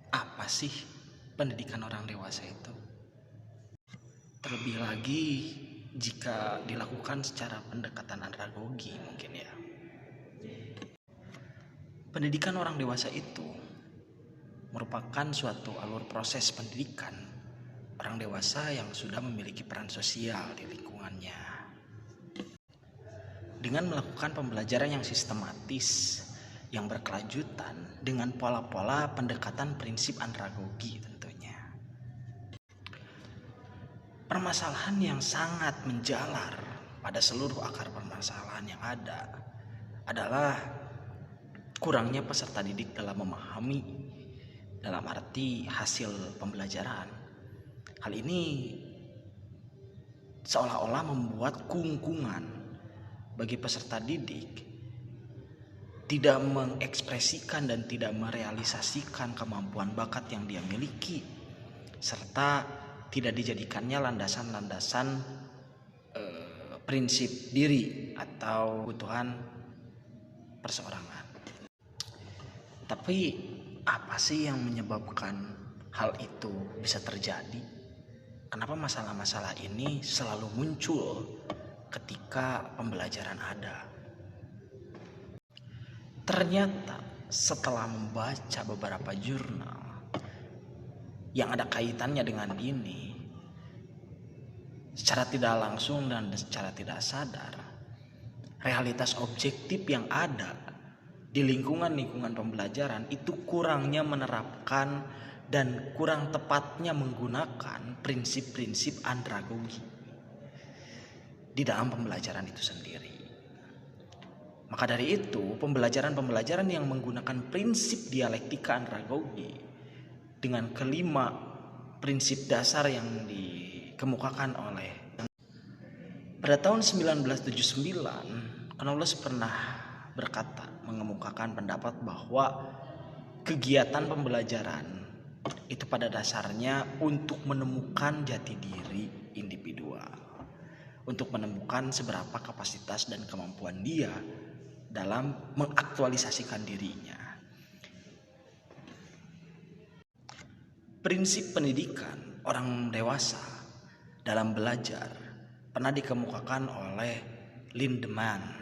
Apa sih pendidikan orang dewasa itu? Terlebih lagi jika dilakukan secara pendekatan andragogi mungkin ya. Pendidikan orang dewasa itu merupakan suatu alur proses pendidikan orang dewasa yang sudah memiliki peran sosial di lingkungannya. Dengan melakukan pembelajaran yang sistematis, yang berkelanjutan dengan pola-pola pendekatan prinsip andragogi tentunya. Permasalahan yang sangat menjalar pada seluruh akar permasalahan yang ada adalah kurangnya peserta didik dalam memahami dalam arti hasil pembelajaran. Hal ini seolah-olah membuat kungkungan bagi peserta didik tidak mengekspresikan dan tidak merealisasikan kemampuan bakat yang dia miliki, serta tidak dijadikannya landasan-landasan prinsip diri atau kebutuhan perseorangan. Tapi apa sih yang menyebabkan hal itu bisa terjadi? Kenapa masalah-masalah ini selalu muncul ketika pembelajaran ada? Ternyata setelah membaca beberapa jurnal yang ada kaitannya dengan ini, secara tidak langsung dan secara tidak sadar, realitas objektif yang ada di lingkungan pembelajaran itu kurangnya menerapkan dan kurang tepatnya menggunakan prinsip-prinsip andragogi di dalam pembelajaran itu sendiri. Maka dari itu, pembelajaran yang menggunakan prinsip dialektika andragogi dengan kelima prinsip dasar yang dikemukakan oleh pada tahun 1979, Knowles pernah berkata, mengemukakan pendapat bahwa kegiatan pembelajaran itu pada dasarnya untuk menemukan jati diri individual, untuk menemukan seberapa kapasitas dan kemampuan dia dalam mengaktualisasikan dirinya. Prinsip pendidikan orang dewasa dalam belajar pernah dikemukakan oleh Lindemann.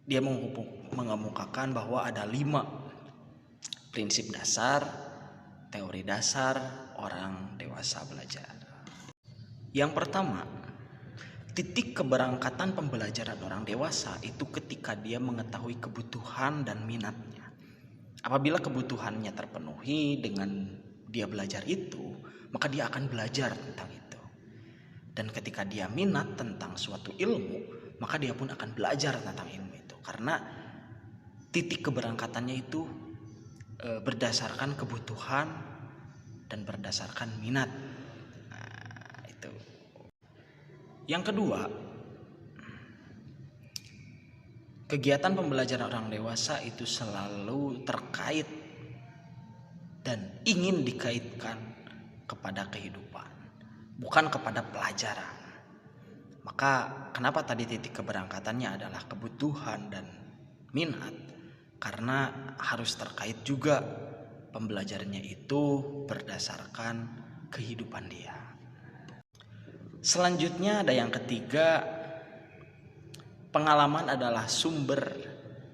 Dia mengemukakan bahwa ada 5 prinsip dasar, teori dasar orang dewasa belajar. Yang pertama, titik keberangkatan pembelajaran orang dewasa itu ketika dia mengetahui kebutuhan dan minatnya. Apabila kebutuhannya terpenuhi dengan dia belajar itu, maka dia akan belajar tentang itu. Dan ketika dia minat tentang suatu ilmu, maka dia pun akan belajar tentang ilmu itu. Karena titik keberangkatannya itu berdasarkan kebutuhan dan berdasarkan minat. Nah, itu. Yang kedua, kegiatan pembelajaran orang dewasa itu selalu terkait dan ingin dikaitkan kepada kehidupan, bukan kepada pelajaran. Maka kenapa tadi titik keberangkatannya adalah kebutuhan dan minat? Karena harus terkait juga pembelajarannya itu berdasarkan kehidupan dia. Selanjutnya ada yang ketiga, pengalaman adalah sumber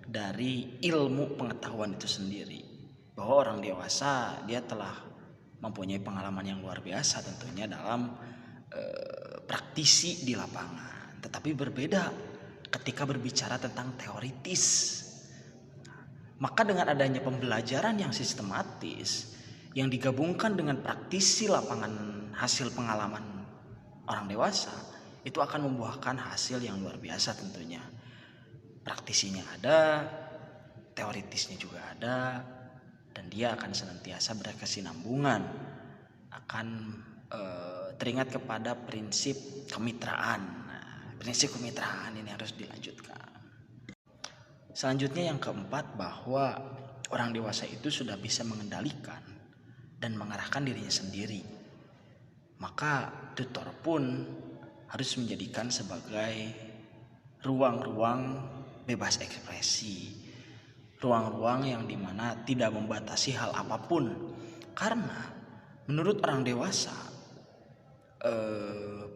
dari ilmu pengetahuan itu sendiri. Bahwa orang dewasa dia telah mempunyai pengalaman yang luar biasa tentunya dalam praktisi di lapangan. Tetapi berbeda ketika berbicara tentang teoritis. Maka dengan adanya pembelajaran yang sistematis yang digabungkan dengan praktisi lapangan hasil pengalaman orang dewasa, itu akan membuahkan hasil yang luar biasa tentunya. Praktisinya ada, teoritisnya juga ada, dan dia akan senantiasa berkesinambungan, akan teringat kepada prinsip kemitraan. Nah, prinsip kemitraan ini harus dilanjutkan. Selanjutnya yang keempat, bahwa orang dewasa itu sudah bisa mengendalikan dan mengarahkan dirinya sendiri. Maka tutor pun harus menjadikan sebagai ruang-ruang bebas ekspresi, ruang-ruang yang dimana tidak membatasi hal apapun. Karena menurut orang dewasa,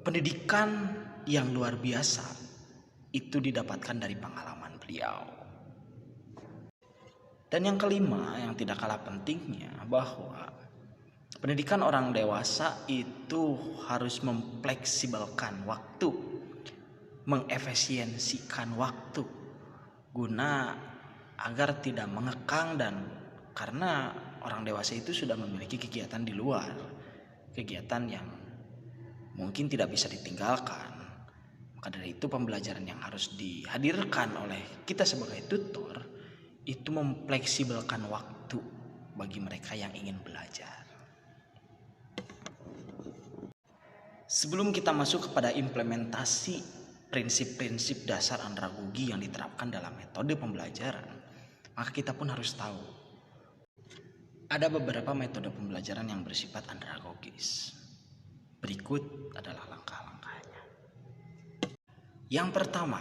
pendidikan yang luar biasa itu didapatkan dari pengalaman beliau. Dan yang kelima, yang tidak kalah pentingnya, bahwa pendidikan orang dewasa itu harus memfleksibelkan waktu, mengefisiensikan waktu, guna agar tidak mengekang, dan karena orang dewasa itu sudah memiliki kegiatan di luar, kegiatan yang mungkin tidak bisa ditinggalkan. Maka dari itu pembelajaran yang harus dihadirkan oleh kita sebagai tutor itu memfleksibelkan waktu bagi mereka yang ingin belajar. Sebelum kita masuk kepada implementasi prinsip-prinsip dasar andragogi yang diterapkan dalam metode pembelajaran, maka kita pun harus tahu ada beberapa metode pembelajaran yang bersifat andragogis. Berikut adalah langkah-langkahnya. Yang pertama,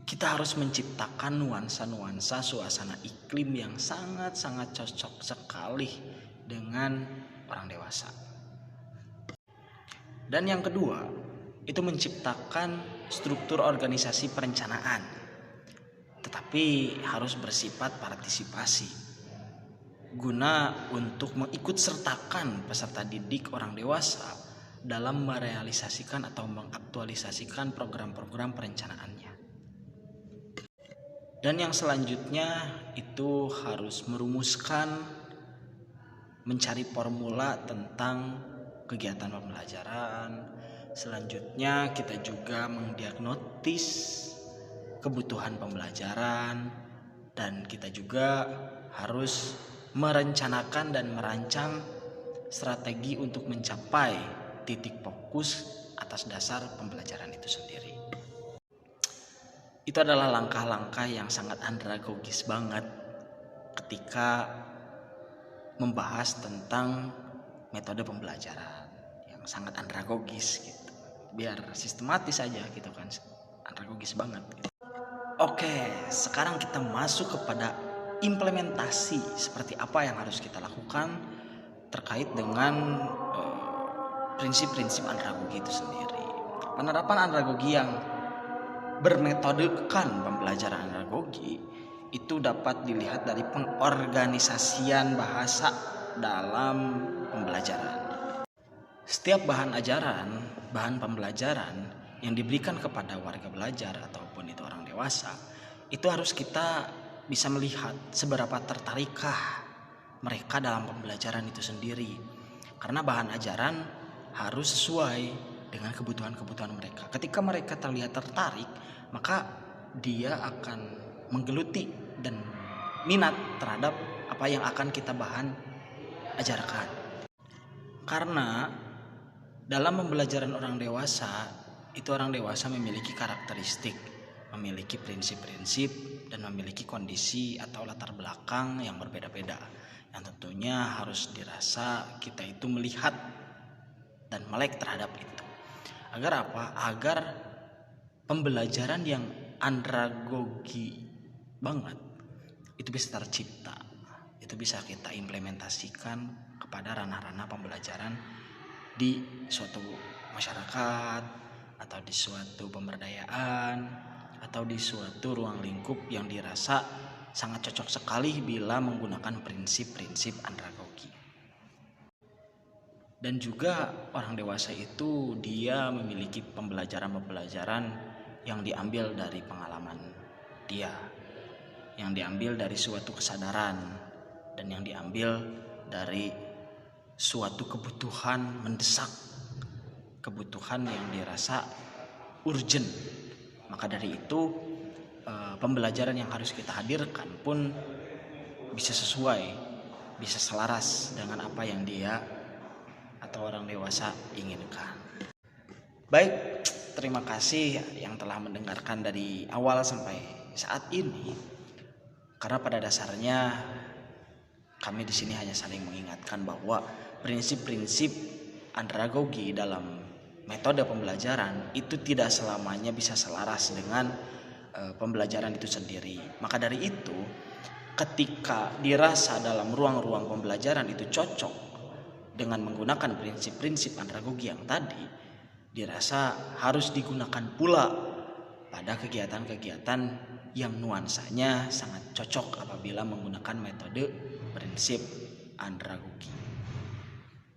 kita harus menciptakan nuansa-nuansa suasana iklim yang sangat-sangat cocok sekali dengan orang dewasa. Dan yang kedua, itu menciptakan struktur organisasi perencanaan, tetapi harus bersifat partisipasi, guna untuk mengikut sertakan peserta didik orang dewasa dalam merealisasikan atau mengaktualisasikan program-program perencanaannya. Dan yang selanjutnya itu harus merumuskan, mencari formula tentang kegiatan pembelajaran. Selanjutnya kita juga mendiagnosis kebutuhan pembelajaran, dan kita juga harus merencanakan dan merancang strategi untuk mencapai titik fokus atas dasar pembelajaran itu sendiri. Itu adalah langkah-langkah yang sangat andragogis banget ketika membahas tentang metode pembelajaran yang sangat andragogis gitu. Biar sistematis aja gitu kan, andragogis banget gitu. Oke, sekarang kita masuk kepada implementasi seperti apa yang harus kita lakukan terkait dengan prinsip-prinsip andragogi itu sendiri. Penerapan andragogi yang bermetodekan pembelajaran andragogi itu dapat dilihat dari pengorganisasian bahasa dalam pembelajaran. Setiap bahan ajaran, bahan pembelajaran yang diberikan kepada warga belajar ataupun itu orang dewasa, itu harus kita bisa melihat seberapa tertarikkah mereka dalam pembelajaran itu sendiri. Karena bahan ajaran harus sesuai dengan kebutuhan-kebutuhan mereka. Ketika mereka terlihat tertarik, maka dia akan menggeluti dan minat terhadap apa yang akan kita bahan ajarkan. Karena dalam pembelajaran orang dewasa, itu orang dewasa memiliki karakteristik, memiliki prinsip-prinsip, dan memiliki kondisi atau latar belakang yang berbeda-beda, yang tentunya harus dirasa kita itu melihat dan melek terhadap itu. Agar apa? Agar pembelajaran yang andragogi banget itu bisa tercipta, itu bisa kita implementasikan kepada ranah-ranah pembelajaran di suatu masyarakat, atau di suatu pemberdayaan, atau di suatu ruang lingkup yang dirasa sangat cocok sekali bila menggunakan prinsip-prinsip andragogi. Dan juga orang dewasa itu dia memiliki pembelajaran-pembelajaran yang diambil dari pengalaman dia, yang diambil dari suatu kesadaran, dan yang diambil dari suatu kebutuhan mendesak, kebutuhan yang dirasa urgent. Maka dari itu pembelajaran yang harus kita hadirkan pun bisa sesuai, bisa selaras dengan apa yang dia atau orang dewasa inginkan. Baik, terima kasih yang telah mendengarkan dari awal sampai saat ini. Karena pada dasarnya kami di sini hanya saling mengingatkan bahwa prinsip-prinsip andragogi dalam metode pembelajaran itu tidak selamanya bisa selaras dengan pembelajaran itu sendiri. Maka dari itu, ketika dirasa dalam ruang-ruang pembelajaran itu cocok dengan menggunakan prinsip-prinsip andragogi yang tadi, dirasa harus digunakan pula pada kegiatan-kegiatan yang nuansanya sangat cocok apabila menggunakan metode prinsip andragogi.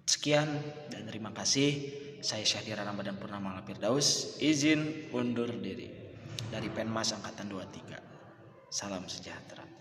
Sekian dan terima kasih. Saya Syahdira Ramadan Purnama Firdaus, izin undur diri dari Penmas Angkatan 23. Salam sejahtera.